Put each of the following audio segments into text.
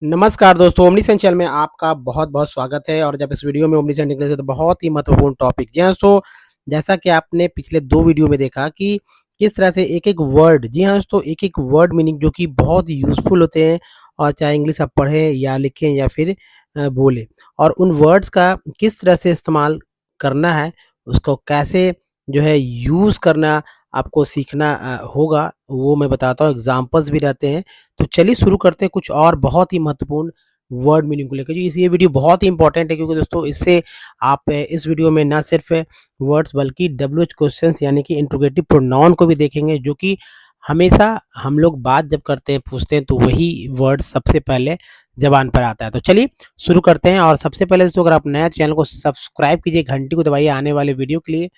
नमस्कार दोस्तों, ओमनीसेंस चैनल में आपका बहुत-बहुत स्वागत है। और जब इस वीडियो में ओमनीसेंस निकले थे तो बहुत ही महत्वपूर्ण टॉपिक। जी हाँ, सो जैसा कि आपने पिछले 2 वीडियो में देखा कि किस तरह से एक-एक वर्ड, जी हाँ, तो एक-एक वर्ड मीनिंग जो कि बहुत यूज़फुल होते हैं, और चाहे इंग्लिश आप पढ़ें या लिखें या फिर बोलें, और उन वर्ड्स का किस तरह से इस्तेमाल करना है, उसको कैसे जो है यूज़ करना आपको सीखना होगा, वो मैं बताता हूँ। एग्ज़ाम्पल्स भी रहते हैं। तो चलिए शुरू करते हैं कुछ और बहुत ही महत्वपूर्ण वर्ड मीनिंग को लेकर। जी, ये वीडियो बहुत ही इंपॉर्टेंट है, क्योंकि दोस्तों इससे आप इस वीडियो में ना सिर्फ वर्ड्स बल्कि डब्ल्यूएच क्वेश्चंस यानी कि इंट्रोगेटिव प्रोनाउन को भी देखेंगे, जो कि हमेशा हम लोग बात जब करते हैं, पूछते हैं, तो वही वर्ड सबसे पहले ज़बान पर आता है। तो चलिए शुरू करते हैं। और सबसे पहले दोस्तों, अगर आप नए चैनल को सब्सक्राइब कीजिए, घंटी को दबाइए आने वाले वीडियो के लिए।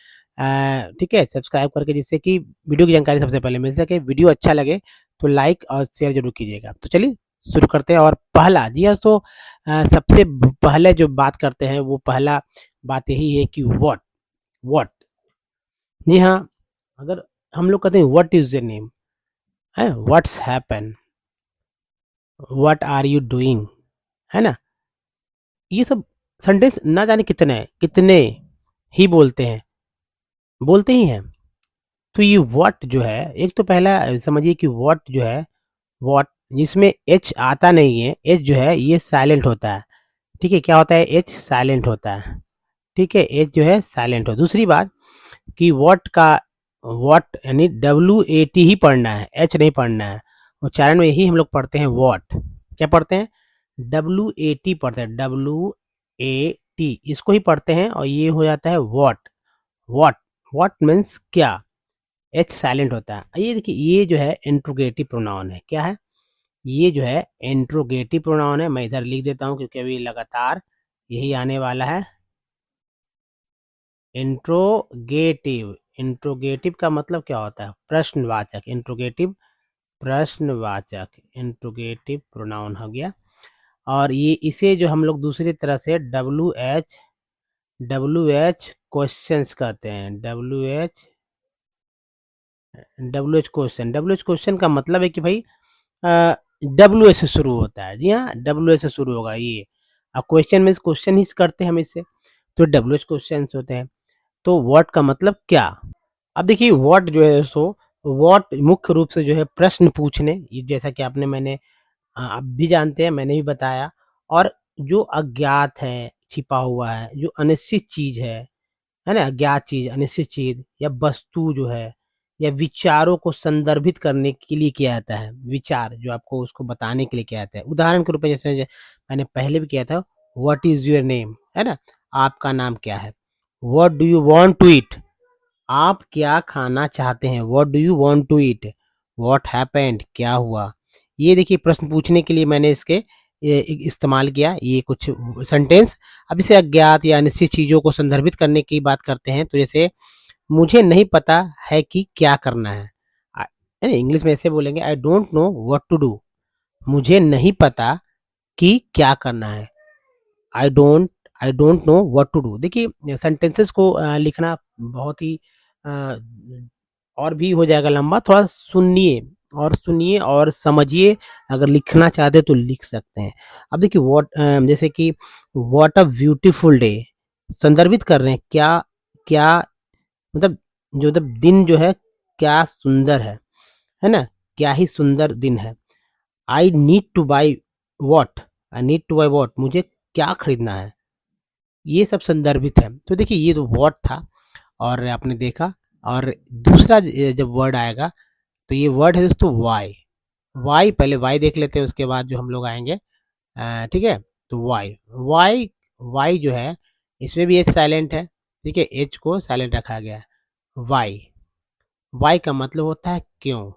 ठीक है, सब्सक्राइब करके, जिससे कि वीडियो की जानकारी सबसे पहले मिल सके। वीडियो अच्छा लगे तो लाइक और शेयर ज़रूर कीजिएगा। तो चलिए शुरू करते हैं। और पहला, जी हाँ, तो सबसे पहले जो बात करते हैं वो पहला बात यही है कि व्हाट। व्हाट, जी हाँ, अगर हम लोग कहते हैं व्हाट इज़ योर नेम, है, what's happen, what are you doing, है ना? ये सब सेंटेंस ना जाने कितने ही बोलते ही हैं। तो ये व्हाट जो है, एक तो पहला समझिए कि व्हाट जो है, व्हाट जिसमें एच आता नहीं है, एच जो है ये साइलेंट होता है। ठीक है, क्या होता है? एच साइलेंट होता है। ठीक है, एच जो है साइलेंट हो। दूसरी बात कि व्हाट का व्हाट यानी WAT ही पढ़ना है, एच नहीं पढ़ना है। उच्चारण में यही हम लोग पढ़ते हैं व्हाट। क्या पढ़ते हैं? WAT पढ़ते हैं, WAT इसको ही पढ़ते हैं, और ये हो जाता है व्हाट। व्हाट, व्हाट मीन्स क्या, एच साइलेंट होता है। ये देखिए, ये जो है इंट्रोगेटिव प्रोनाउन है। क्या है? ये जो है इंट्रोगेटिव प्रोनाउन है। मैं इधर लिख देता हूँ, क्योंकि अभी लगातार यही आने वाला है। इंट्रोगेटिव, इंट्रोगेटिव का मतलब क्या होता है? प्रश्नवाचक। इंट्रोगेटिव प्रश्नवाचक, इंट्रोगेटिव प्रोनाउन हो गया। और ये इसे जो हम लोग दूसरी तरह से डब्ल्यू एच क्वेश्चंस कहते हैं। डब्ल्यू एच क्वेश्चन का मतलब है कि भाई डब्ल्यू एस से शुरू होता है। जी हाँ, डब्ल्यू एस से शुरू होगा ये। अब क्वेश्चन मीन्स क्वेश्चन ही करते हैं हम इससे, तो डब्ल्यू एच क्वेश्चन होते हैं। तो व्हाट का मतलब क्या। अब देखिए, व्हाट जो है, सो व्हाट मुख्य रूप से जो है प्रश्न पूछने, ये जैसा कि आपने मैंने आप भी जानते हैं, मैंने भी बताया। और जो अज्ञात है, छिपा हुआ है, जो अनिश्चित चीज है ना, अज्ञात चीज, अनिश्चित चीज या वस्तु जो है, या विचारों को संदर्भित करने के लिए किया जाता है। विचार जो आपको उसको बताने के लिए किया जाता है। उदाहरण के रूप में, जैसे मैंने पहले भी किया था, व्हाट इज योर नेम, है ना, आपका नाम क्या है। What do you want to eat, आप क्या खाना चाहते हैं। What do you want to eat, what happened, क्या हुआ। ये देखिए, प्रश्न पूछने के लिए मैंने इसके इस्तेमाल किया ये कुछ सेंटेंस। अब इसे अज्ञात या अनिश्चित चीजों को संदर्भित करने की बात करते हैं, तो जैसे मुझे नहीं पता है कि क्या करना है। इंग्लिश में ऐसे बोलेंगे, I don't know what to do. मुझे नहीं पता कि क्या करना है। I don't I don't know what to do. देखिए, सेंटेंसेस को लिखना बहुत ही अ, और भी हो जाएगा लंबा। थोड़ा सुनिए और समझिए। अगर लिखना चाहते तो लिख सकते हैं। अब देखिए, जैसे कि व्हाट अ ब्यूटीफुल डे, संदर्भित कर रहे हैं क्या, क्या मतलब, जो मतलब दिन जो है क्या सुंदर है ना, क्या ही सुंदर दिन है। I need two by what, I need two by what, मुझे क्या खरीदना है। ये सब संदर्भित है। तो देखिए, ये तो व्हाट था, और आपने देखा। और दूसरा जब वर्ड आएगा, तो ये वर्ड है दोस्तों वाई। वाई, पहले वाई देख लेते हैं, उसके बाद जो हम लोग आएंगे। ठीक है, तो वाई, वाई, वाई जो है, इसमें भी एच साइलेंट है। ठीक है, एच को साइलेंट रखा गया है। वाई, वाई का मतलब होता है क्यों।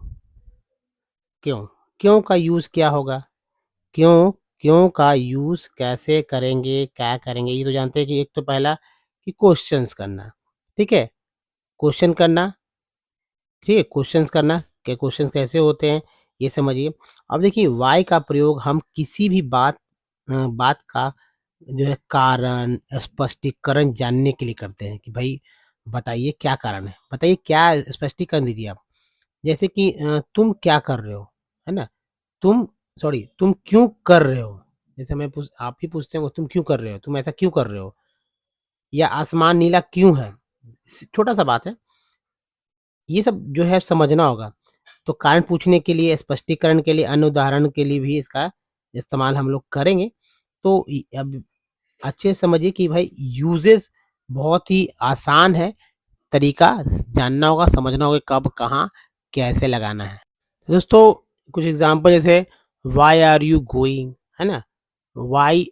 क्यों, क्यों का यूज क्या होगा। क्यों, क्यों का यूज कैसे करेंगे, क्या करेंगे, ये तो जानते हैं कि एक तो पहला कि क्वेश्चंस करना। ठीक है, क्वेश्चन करना। ठीक है, क्वेश्चंस करना, क्या क्वेश्चंस कैसे होते हैं ये समझिए। अब देखिए, वाई का प्रयोग हम किसी भी बात का जो है कारण, स्पष्टीकरण जानने के लिए करते हैं, कि भाई बताइए क्या कारण है, बताइए क्या, स्पष्टीकरण दीजिए आप। जैसे कि तुम क्या कर रहे हो, है ना, तुम, सॉरी, तुम क्यों कर रहे हो, जैसे आप ही पूछते हो तुम क्यों कर रहे हो, तुम ऐसा क्यों कर रहे हो, या आसमान नीला क्यों है, छोटा सा बात है। ये सब जो है समझना होगा। तो कारण पूछने के लिए, स्पष्टीकरण के लिए, अन्य उदाहरण के लिए भी इसका इस्तेमाल हम लोग करेंगे। तो अब अच्छे से समझिए कि भाई यूजेस बहुत ही आसान है, तरीका जानना होगा, समझना होगा कब, कहाँ, कैसे लगाना है। दोस्तों कुछ एग्जांपल जैसे व्हाई आर यू गोइंग, है ना? Why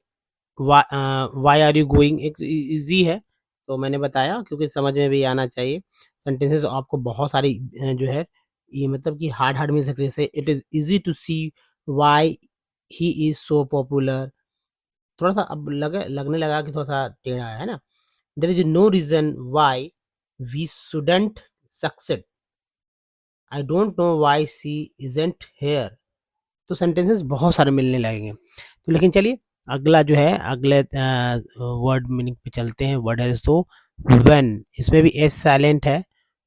why are you going एक इजी है, तो मैंने बताया क्योंकि समझ में भी आना चाहिए। सेंटेंसेस आपको बहुत सारी जो है ये मतलब कि हार्ड हार्ड मिल सकते हैं, जैसे it is easy to see why he is so popular. थोड़ा सा अब लगने लगा कि थोड़ा सा टेढ़ा है ना। There is no reason why we shouldn't succeed, I don't know why she isn't here. तो सेंटेंसेस बहुत सारे मिलने लगेंगे। तो लेकिन चलिए अगला जो है अगले वर्ड मीनिंग पे चलते हैं। वर्ड है तो व्हेन, इसमें भी एस साइलेंट है।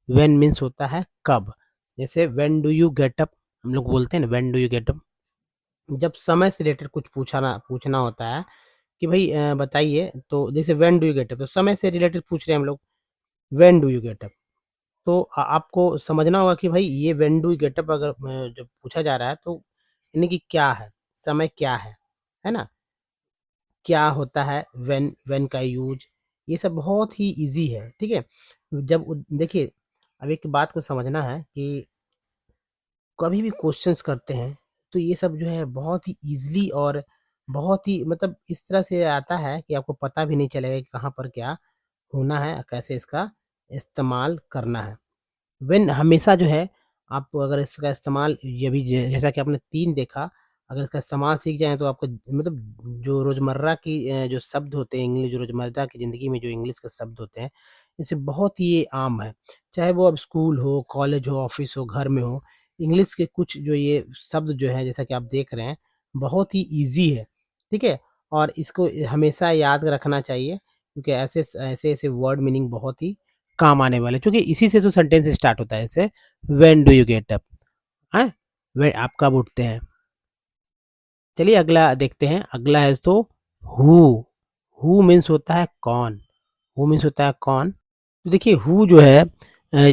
व्हेन मीन्स होता है कब। जैसे when do you get up, हम लोग बोलते हैं ना when do you get up, जब समय से रिलेटेड कुछ पूछना पूछना होता है कि भाई बताइए, तो जैसे when do you get up, तो समय से रिलेटेड पूछ रहे हैं हम लोग, when do you get up. तो आपको समझना होगा कि भाई ये when do you get up अगर जब पूछा जा रहा है तो यानी कि क्या है, समय क्या है ना? क्या होता है व्हेन, व्हेन का यूज, ये सब बहुत ही ईज़ी है, ठीक है? जब देखिए अब एक बात को समझना है कि कभी भी क्वेश्चंस करते हैं तो ये सब जो है बहुत ही ईज़िली और बहुत ही मतलब इस तरह से आता है कि आपको पता भी नहीं चलेगा कि कहाँ पर क्या होना है, कैसे इसका इस्तेमाल करना है। व्हेन हमेशा जो है आप अगर इसका इस्तेमाल ये भी जैसा कि आपने 3 देखा, अगर इसका इस्तेमाल सीख जाएँ तो आपको मतलब जो रोज़मर्रा की जो शब्द होते हैं इंग्लिश, जो रोज़मर्रा की ज़िंदगी में जो इंग्लिश के शब्द होते हैं, इससे बहुत ही ये आम है। चाहे वो अब स्कूल हो, कॉलेज हो, ऑफ़िस हो, घर में हो, इंग्लिश के कुछ जो ये शब्द जो हैं जैसा कि आप देख रहे हैं, बहुत ही ईज़ी है, ठीक है? और इसको हमेशा याद रखना चाहिए क्योंकि ऐसे-ऐसे वर्ड मीनिंग बहुत ही काम आने वाले, क्योंकि इसी से तो सेंटेंस स्टार्ट होता है। जैसे when do you get up, हैं? वे आप कब उठते हैं? चलिए अगला देखते हैं। अगला है तो हू। हू मीन्स होता है कौन। हू मीन्स होता है कौन। तो देखिए हू जो है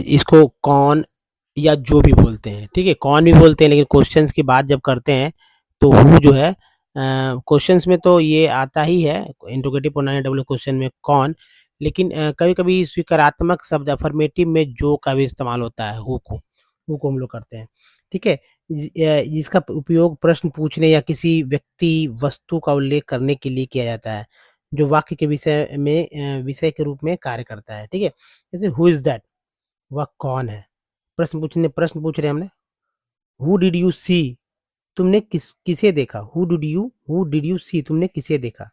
इसको कौन या जो भी बोलते हैं, ठीक है? कौन भी बोलते हैं लेकिन क्वेश्चंस की बात जब करते हैं तो हू जो है क्वेश्चंस में तो ये आता ही है, इंट्रोगेटिव प्रोनाउन डबल क्वेश्चन में कौन, लेकिन कभी-कभी स्वीकारात्मक शब्द अफर्मेटिव में जो का भी इस्तेमाल होता है हू को हम लोग करते हैं, ठीक है? जिसका उपयोग प्रश्न पूछने या किसी व्यक्ति, वस्तु का उल्लेख करने के लिए किया जाता है, जो वाक्य के विषय में विषय के रूप में कार्य करता है, ठीक है? जैसे हू इज़ दैट, वह कौन है? प्रश्न पूछ रहे हैं हमने, हू डिड यू सी, तुमने किसे देखा? हू डिड यू सी, तुमने किसे देखा?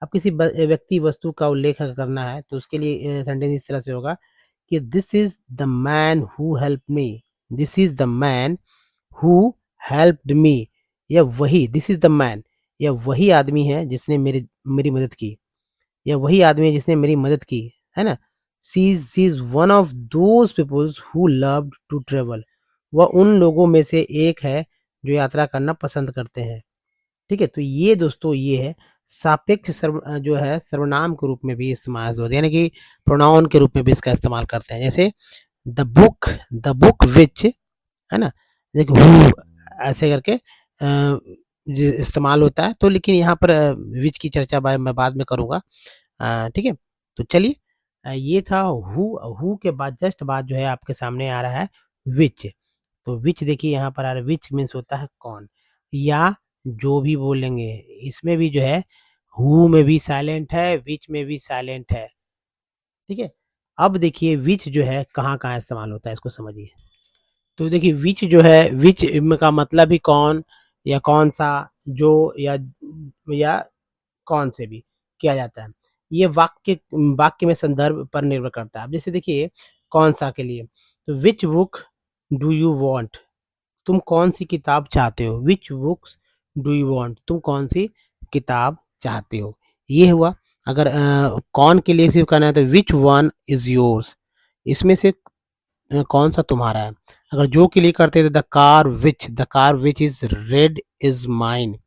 अब किसी व्यक्ति, वस्तु का उल्लेख अगर करना है तो उसके लिए सेंटेंस इस तरह से होगा कि this is the man who helped me, this is the man who helped me, या वही दिस इज़ द मैन, या वही आदमी है जिसने मेरी मेरी मदद की, या वही आदमी है जिसने मेरी मदद की, है ना? She is one of those peoples who loved to travel, वह उन लोगों में से एक है जो यात्रा करना पसंद करते हैं, ठीक है? तो ये दोस्तों ये है सापेक्ष जो है सर्वनाम के रूप में भी इस्तेमाल होता है, यानी कि प्रोनाउन के रूप में भी इसका इस्तेमाल करते हैं। जैसे द बुक विच, है ना? देखिए हू ऐसे करके इस्तेमाल होता है, तो लेकिन यहाँ पर विच की चर्चा मैं बाद में करूँगा, ठीक है? तो चलिए ये था हू के बाद जस्ट बाद जो है आपके सामने आ रहा है विच। तो विच देखिए यहाँ पर आ रहा है, विच मीन्स होता है कौन, या जो भी बोलेंगे। इसमें भी जो है हू में भी साइलेंट है, विच में भी साइलेंट है, ठीक है? अब देखिए विच जो है कहाँ-कहाँ इस्तेमाल होता है, इसको समझिए। तो देखिए विच जो है, विच का मतलब ही कौन या कौन-सा, जो या कौन से भी किया जाता है। ये वाक्य में संदर्भ पर निर्भर करता है। अब जैसे देखिए कौन-सा के लिए, तो which book do you want, तुम कौन-सी किताब चाहते हो? Which books do you want, तुम कौन-सी किताब चाहते हो? ये हुआ। अगर कौन के लिए सिर्फ कहना है तो व्हिच वन इज़ योर्स, इसमें से कौन-सा तुम्हारा है? अगर जो के लिए करते हैं तो the car which is red is mine,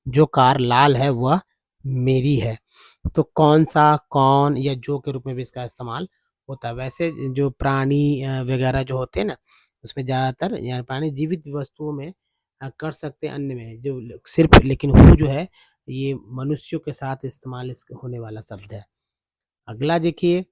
जो कार लाल है वह मेरी है। तो कौन-सा, कौन या जो के रूप में भी इसका इस्तेमाल होता है। वैसे जो प्राणी वगैरह जो होते हैं ना, उसमें ज़्यादातर या प्राणी जीवित वस्तुओं में कर सकते हैं, अन्य में जो सिर्फ़ लेकिन हू जो है, ये मनुष्यों के साथ इस्तेमाल इस होने वाला शब्द है। अगला देखिए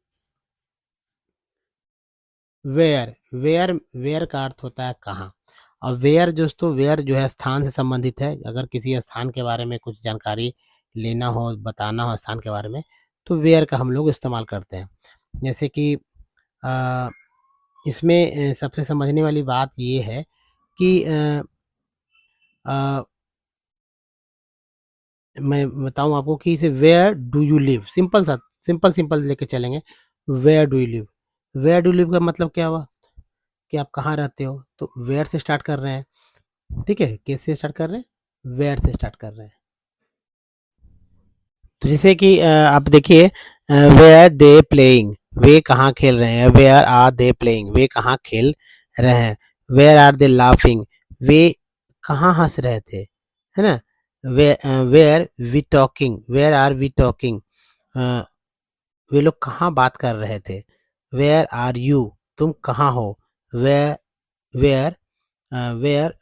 वेयर, वेयर का अर्थ होता है कहाँ। और वेयर दोस्तों, वेयर जो है स्थान से संबंधित है। अगर किसी स्थान के बारे में कुछ जानकारी लेना हो, बताना हो स्थान के बारे में, तो वेयर का हम लोग इस्तेमाल करते हैं। जैसे कि अ, इसमें सबसे समझने वाली बात ये है कि अ, मैं बताऊँ आपको कि इसे where do you live, simple सा सिंपल लेके चलेंगे। Where do you live, where do you live का मतलब क्या हुआ कि आप कहाँ रहते हो? तो वेयर से स्टार्ट कर रहे हैं, ठीक है? किससे स्टार्ट कर रहे हैं? वेयर से स्टार्ट कर रहे हैं। तो जैसे कि आप देखिए वेयर दे प्लेइंग, वे कहाँ खेल रहे हैं। वेयर आर दे प्लेइंग, वे कहाँ खेल रहे हैं। वेयर आर दे लाफिंग, वे कहाँ हंस रहे थे, है ना। Where we talking, where are we talking, वे लोग कहाँ बात कर रहे थे। वेयर आर यू, तुम कहाँ हो। Where where where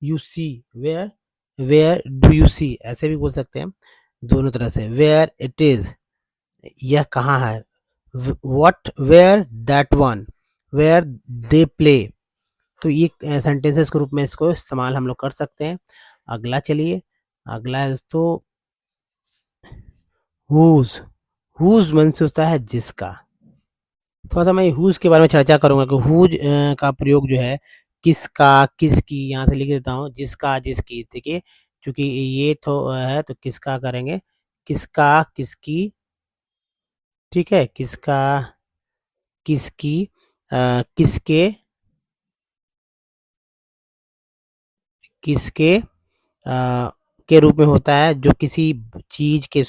you see, where where do you see, ऐसे भी बोल सकते हैं दोनों तरह से। वेयर इट इज, यह कहाँ है। What where that one, where they play. तो ये सेंटेंसेस के रूप में इसको इस्तेमाल हम लोग कर सकते हैं। अगला चलिए, अगला है दोस्तों हुज, हुज मन से होता है जिसका। थोड़ा सा मैं हुज के बारे में चर्चा करूंगा कि हुज का प्रयोग जो है किसका, किसकी, यहाँ से लिख देता हूँ जिसका, जिसकी। देखिए क्योंकि ये तो है तो किसका करेंगे, किसका, किसकी, ठीक है। किसका, किसकी, किसके, किसके के रूप में होता है जो किसी चीज के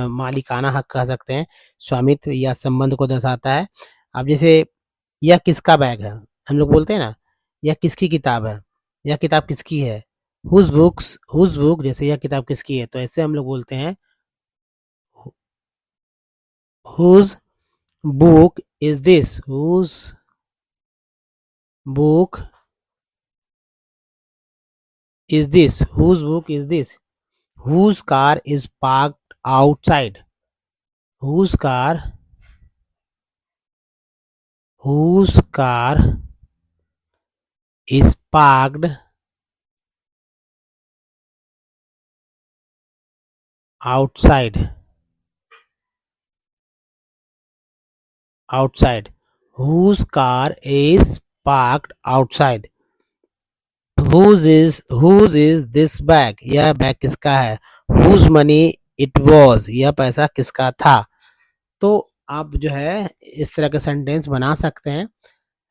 मालिकाना हक कह सकते हैं, स्वामित्व या संबंध को दर्शाता है। अब जैसे यह किसका बैग है, हम लोग बोलते हैं ना यह किसकी किताब है, यह किताब किसकी है। हुज बुक, जैसे यह किताब किसकी है, तो ऐसे हम लोग बोलते हैं whose book is this, whose book is this, whose book is this. Whose car is parked outside, whose car, whose car is parked outside, outside, whose car is parked outside। whose is this bag, यह bag किसका है। whose money it was, यह पैसा किसका था। तो आप जो है इस तरह का सेंटेंस बना सकते हैं,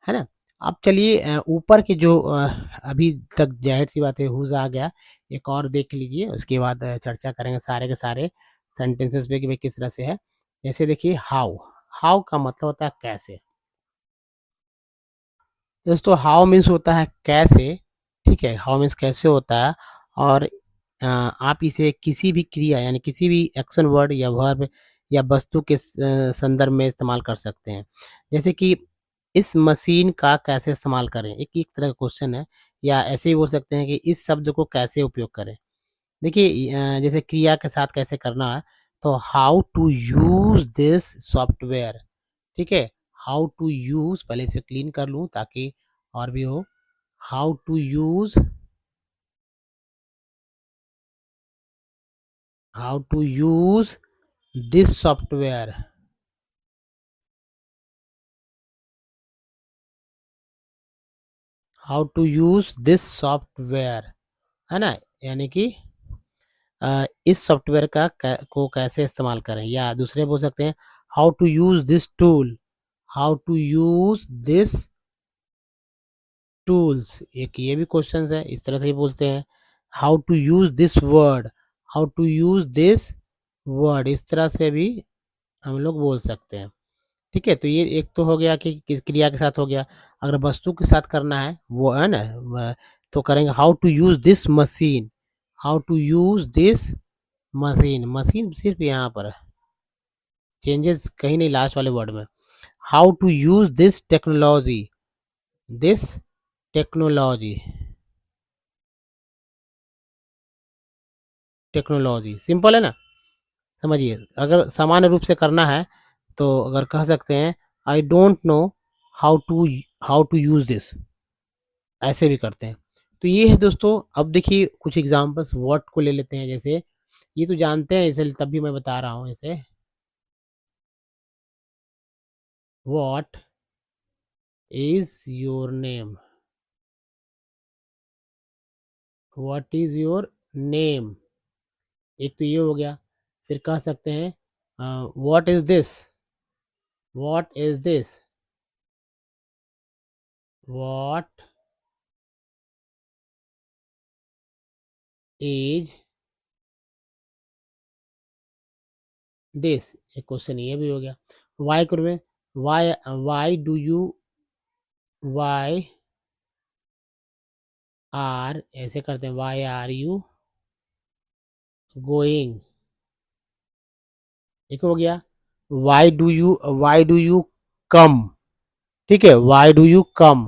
है ना। अब चलिए ऊपर के जो अभी तक जाहिर सी बात है हुज आ गया, एक और देख लीजिए उसके बाद चर्चा करेंगे सारे के सारे सेंटेंसेस पे कि भाई किस तरह से है। जैसे देखिए हाउ, हाउ का मतलब होता है कैसे। दोस्तों हाउ मीन्स होता है कैसे, ठीक है। हाउ मीन्स कैसे होता है। और आप इसे किसी भी क्रिया यानी किसी भी एक्शन वर्ड या वर्ब या वस्तु के संदर्भ में इस्तेमाल कर सकते हैं। जैसे कि इस मशीन का कैसे इस्तेमाल करें, एक एक तरह का क्वेश्चन है। या ऐसे ही बोल सकते हैं कि इस शब्द को कैसे उपयोग करें। देखिए जैसे क्रिया के साथ कैसे करना है, तो how to use this software, ठीक है। हाउ टू यूज, पहले इसे क्लीन कर लूँ ताकि और भी हो। How to use, how to use this software, how to use this software, है ना। यानी कि इस सॉफ्टवेयर का को कैसे इस्तेमाल करें। या दूसरे बोल सकते हैं how to use this tool, how to use this tools, एक ये भी क्वेश्चन है, इस तरह से ही बोलते हैं। How to use this word, how to use this word, इस तरह से भी हम लोग बोल सकते हैं, ठीक है। तो ये एक तो हो गया कि किस क्रिया के साथ हो गया। अगर वस्तु के साथ करना है वो है ना तो करेंगे how to use this machine, how to use this machine, machine सिर्फ यहाँ पर है, चेंजेस कहीं नहीं लास्ट वाले वर्ड में। How to use this technology, this technology, technology simple है ना, समझिए। अगर सामान्य रूप से करना है तो अगर कह सकते हैं I don't know how to how to use this, ऐसे भी करते हैं। तो ये है दोस्तों। अब देखिए कुछ एग्जांपल्स व्हाट को ले लेते हैं। जैसे ये तो जानते हैं, इसे तब भी मैं बता रहा हूँ। जैसे what is your name, what is your name, एक तो ये हो गया। फिर कह सकते हैं what is this, what is this, what is this, एक क्वेश्चन ये भी हो गया। वाई करूँ मैं, why why do you, why are, ऐसे करते हैं, वाई आर यू गोइंग, एक हो गया। वाई डू यू कम, ठीक है, why do you come,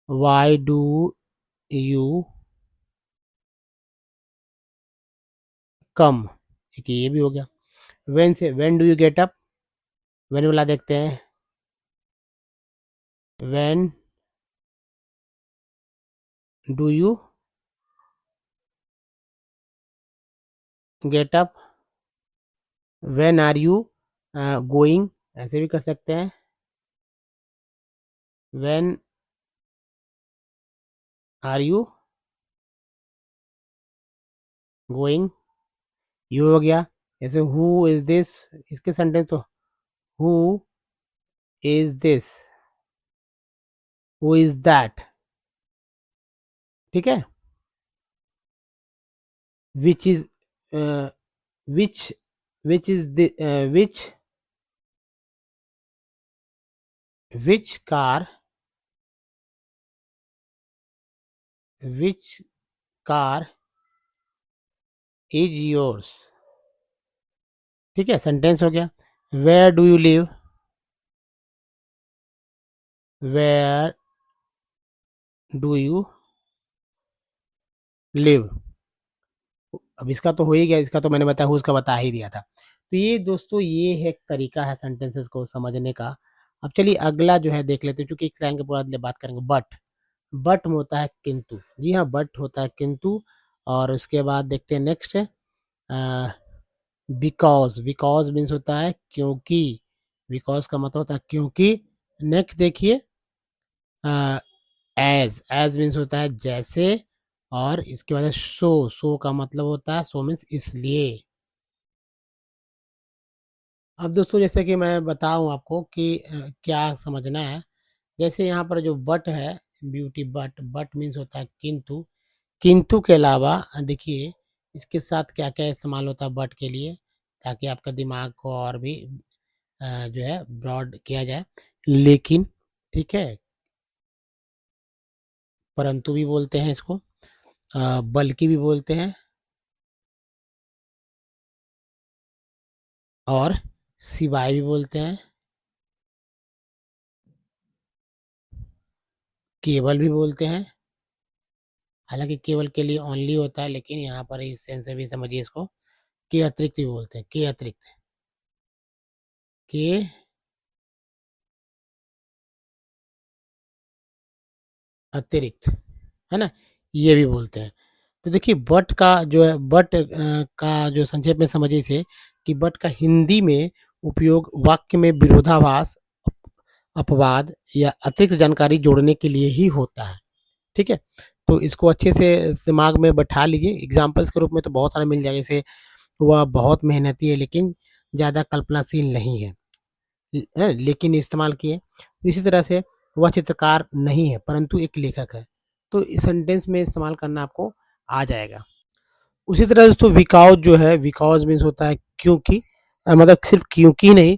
why do you come, ठीक है, ये भी हो गया। व्हेन से, when do you get up, when वाला देखते हैं, when do you get up, when are you going, ऐसे भी कर सकते हैं, व्हेन आर यू गोइंग, ये हो गया। जैसे हु इज दिस, इसके सेंटेंस तो who is this, who is that, ठीक है। Which is which which is which car, which car is yours, ठीक है, सेंटेंस हो गया। Where do you live, where do you live, अब इसका तो हो ही गया, इसका तो मैंने बताया, उसका बता ही दिया था। तो ये दोस्तों ये है एक तरीका है सेंटेंसेस को समझने का। अब चलिए अगला जो है देख लेते हैं, क्योंकि एक लाइन के पूरा बात करेंगे। बट में होता है किंतु, जी हाँ, बट होता है किंतु। और उसके बाद देखते हैं नेक्स्ट है बिकॉज, बिकॉज मीन्स होता है क्योंकि, बिकॉज का मतलब होता है क्योंकि। नेक्स्ट देखिए एज मीन्स होता है जैसे। और इसके बाद सो का मतलब होता है, सो मीन्स इसलिए। अब दोस्तों जैसे कि मैं बताऊं आपको कि क्या समझना है। जैसे यहाँ पर जो बट है, ब्यूटी बट, बट मीन्स होता है किंतु। किंतु के अलावा देखिए इसके साथ क्या क्या इस्तेमाल होता है बट के लिए, ताकि आपका दिमाग को और भी जो है ब्रॉड किया जाए। लेकिन, ठीक है, परंतु भी बोलते हैं इसको, बल्कि भी बोलते हैं, और सिवाय भी बोलते हैं, केवल भी बोलते हैं। हालांकि केवल के लिए ओनली होता है, लेकिन यहाँ पर इस सेंस से भी समझिए इसको, के अतिरिक्त भी बोलते हैं, के अतिरिक्त, के अतिरिक्त, है ना, ये भी बोलते हैं। तो देखिए बट का जो है, बट का जो संक्षेप में समझिए इसे, कि बट का हिंदी में उपयोग वाक्य में विरोधाभास, अपवाद या अतिरिक्त जानकारी जोड़ने के लिए ही होता है, ठीक है। तो इसको अच्छे से दिमाग में बैठा लीजिए। एग्जाम्पल्स के रूप में तो बहुत सारे मिल जाएगा। जैसे वह बहुत मेहनती है लेकिन ज़्यादा कल्पनाशील नहीं है, लेकिन इस्तेमाल किए। इसी तरह से वह चित्रकार नहीं है परंतु एक लेखक है। तो इस सेंटेंस में इस्तेमाल करना आपको आ जाएगा। उसी तरह दोस्तों बिकॉज जो है, बिकॉज मीन्स होता है क्योंकि, मतलब सिर्फ क्योंकि नहीं,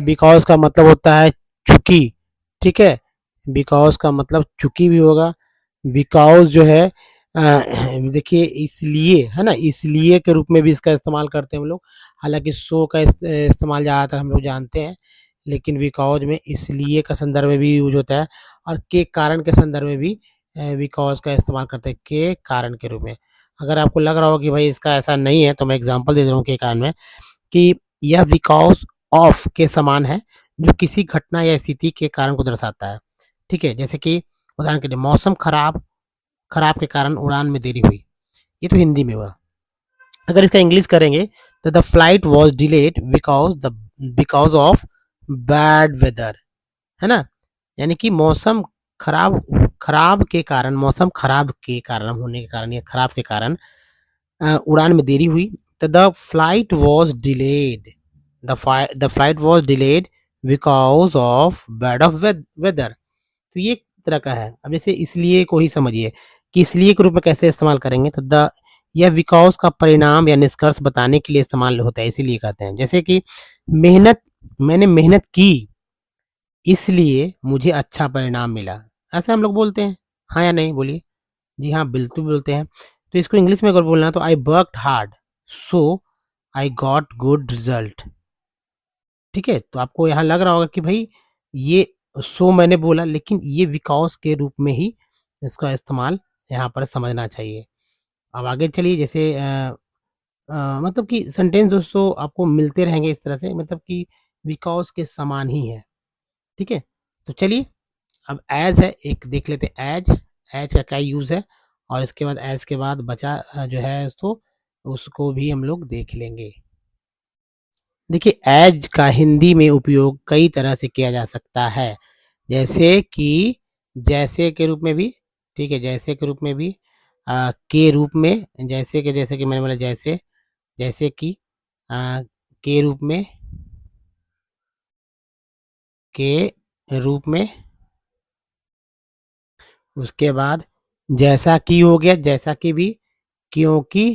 बिकॉज का मतलब होता है चूंकि, ठीक है, बिकॉज का मतलब चूंकि भी होगा। बिकॉज जो है देखिए इसलिए, है ना? इसलिए के रूप में भी इसका इस्तेमाल करते हैं हम लोग। हालाँकि सो का इस्तेमाल ज़्यादातर हम लोग जानते हैं, लेकिन बिकॉज़ में इसलिए का संदर्भ में भी यूज़ होता है और के कारण के संदर्भ में भी बिकॉज़ का इस्तेमाल करते हैं, के कारण के रूप में। अगर आपको लग रहा हो कि भाई इसका ऐसा नहीं है, तो मैं एग्ज़ाम्पल दे दे रहा हूँ के कारण में कि यह बिकॉज़ ऑफ के समान है, जो किसी घटना या स्थिति के कारण को दर्शाता है। ठीक है? जैसे कि उदाहरण के लिए मौसम खराब के कारण उड़ान में देरी हुई। ये तो हिंदी में हुआ। अगर इसका इंग्लिश करेंगे तो the flight was delayed because of bad weather, है ना? यानी कि मौसम खराब के कारण होने के कारण या खराब के कारण उड़ान में देरी हुई। तो the flight was delayed the flight was delayed because of bad of weather. तो ये एक तरह का है। अब जैसे इसलिए को ही समझिए कि इसलिए के रूप में कैसे इस्तेमाल करेंगे तो यह बिकॉज़ का परिणाम या निष्कर्ष बताने के लिए इस्तेमाल होता है, इसीलिए कहते हैं। जैसे कि मेहनत मैंने मेहनत की, इसलिए मुझे अच्छा परिणाम मिला। ऐसे हम लोग बोलते हैं। हाँ या नहीं बोलिए? जी हाँ, बिल्कुल बोलते हैं। तो इसको इंग्लिश में अगर बोलना है तो I worked hard so I got good result. ठीक है? तो आपको यहाँ लग रहा होगा कि भई ये सो मैंने बोला लेकिन ये बिकॉज़ के रूप में ही इसका इस्तेमाल यहाँ पर समझना चाहिए। अब आगे चलिए जैसे मतलब कि सेंटेंस दोस्तों आपको मिलते रहेंगे इस तरह से मतलब कि बिकॉज़ के समान ही है। ठीक है? तो चलिए अब ऐज़ है एक देख लेते हैं ऐज़ का क्या यूज़ है और इसके बाद ऐज़ के बाद बचा जो है सो उसको भी हम लोग देख लेंगे। देखिए ऐज का हिंदी में उपयोग कई तरह से किया जा सकता है। जैसे कि जैसे के रूप में भी, ठीक है? जैसे के रूप में भी के रूप में जैसे कि मैंने बोला जैसे कि अ, के रूप में के रूप में, उसके बाद जैसा कि हो गया, जैसा कि भी, क्योंकि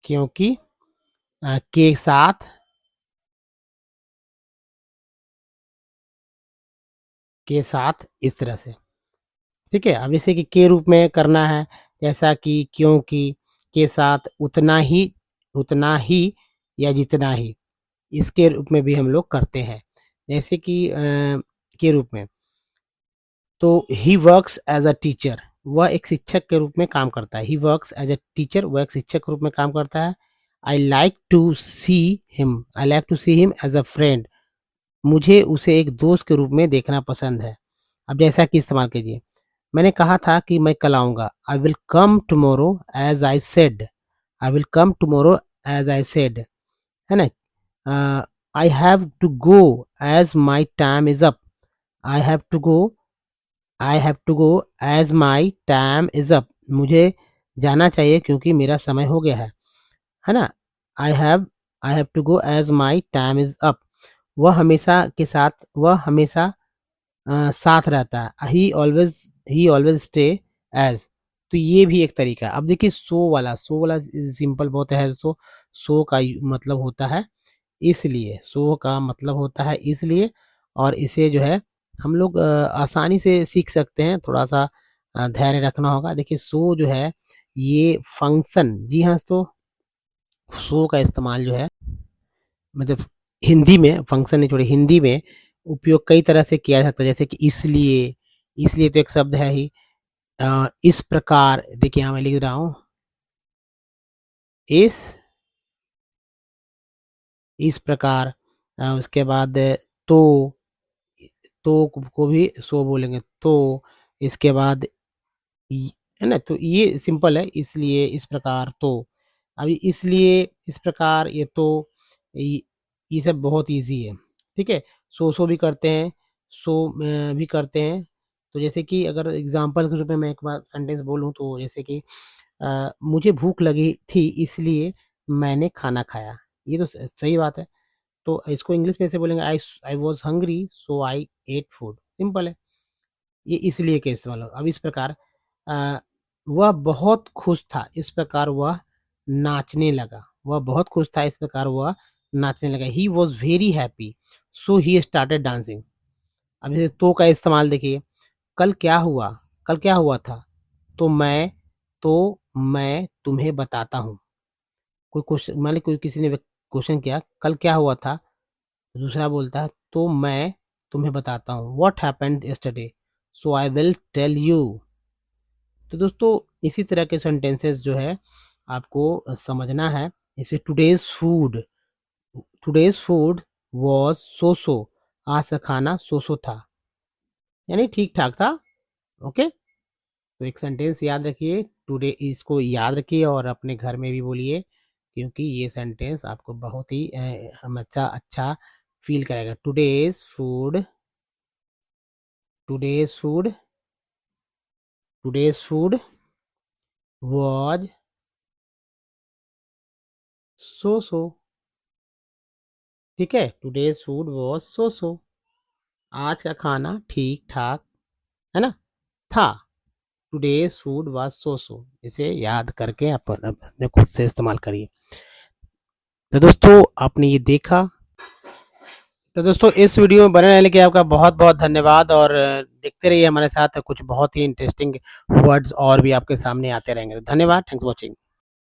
क्योंकि के साथ इस तरह से। ठीक है? अब जैसे कि के रूप में करना है, जैसा कि, क्योंकि, के साथ, उतना ही या जितना ही, इसके रूप में भी हम लोग करते हैं। जैसे कि के रूप में, तो he works as a teacher, वह एक शिक्षक के रूप में काम करता है। He works as a teacher, वह एक शिक्षक के रूप में काम करता है। I like to see him as a friend, मुझे उसे एक दोस्त के रूप में देखना पसंद है। अब जैसा कि इस्तेमाल कीजिए, मैंने कहा था कि मैं कल आऊँगा। I will come tomorrow as I said, I will come tomorrow as I said, है ना? I have to go as my time is up, I have to go I have to go as my time is up, मुझे जाना चाहिए क्योंकि मेरा समय हो गया है ना? I have I have to go as my time is up, वह हमेशा साथ रहता है। ही ऑलवेज़ स्टे एज़, तो ये भी एक तरीका है। अब देखिए सो वाला सिंपल बहुत है। सो का मतलब होता है इसलिए, सो का मतलब होता है इसलिए और इसे जो है हम लोग आसानी से सीख सकते हैं, थोड़ा-सा धैर्य रखना होगा। देखिए सो जो है ये फ़ंक्शन, जी हाँ, तो सो का इस्तेमाल जो है मतलब हिंदी में फ़ंक्शन नहीं छोड़िए हिंदी में उपयोग कई तरह से किया जाता है जैसे कि इसलिए तो एक शब्द है ही। इस प्रकार देखिए यहाँ मैं लिख रहा हूँ इस इस प्रकार उसके बाद तो को भी सो बोलेंगे तो, इसके बाद इ है ना? तो ये सिंपल है इसलिए, इस प्रकार, तो। अभी इसलिए, इस प्रकार, ये तो ये सब बहुत ईज़ी है, ठीक है? सो भी करते हैं, भी करते हैं। तो जैसे कि अगर एग्ज़ाम्पल के रूप में मैं एक बार सेंटेंस बोलूँ तो जैसे कि मुझे भूख लगी थी इसलिए मैंने खाना खाया। ये तो सही बात है। तो इसको इंग्लिश में ऐसे बोलेंगे I was hungry so I ate food, simple है। ये इसलिए के इस्तेमाल हो। अब इस प्रकार अ, वह बहुत खुश था, इस प्रकार वह नाचने लगा। वह बहुत खुश था, इस प्रकार वह नाचने लगा। He was very happy, so he started dancing. अब जैसे तो का इस्तेमाल देखिए, कल क्या हुआ? कल क्या हुआ था? तो मैं तुम्हें बताता हूँ। कोई क्वेश्चन मान ली कोई किसी ने क्वेश्चन किया, कल क्या हुआ था? दूसरा बोलता है, तो मैं तुम्हें बताता हूँ। What happened yesterday? So I will tell you. तो दोस्तों इसी तरह के सेंटेंसेस जो है आपको समझना है। जैसे टुडेज फूड वाज सो सो। आज का खाना सो सो था, यानी ठीक ठाक था। ओके, तो एक सेंटेंस याद रखिए, टुडे, इसको याद रखिए और अपने घर में भी बोलिए, क्योंकि ये सेंटेंस आपको बहुत ही हमेशा अच्छा फील कराएगा। टुडेज फूड वाज सो सो। ठीक है, टुडेज फूड वाज सो सो। आज का खाना ठीक ठाक, है ना, था। टुडेज फूड वाज सो सो। इसे याद करके अपने खुद से इस्तेमाल करिए। तो दोस्तों आपने ये देखा। तो दोस्तों इस वीडियो में बने रहने के लिए आपका बहुत बहुत धन्यवाद, और देखते रहिए हमारे साथ, कुछ बहुत ही इंटरेस्टिंग वर्ड्स और भी आपके सामने आते रहेंगे। तो धन्यवाद, थैंक्स फॉर वॉचिंग।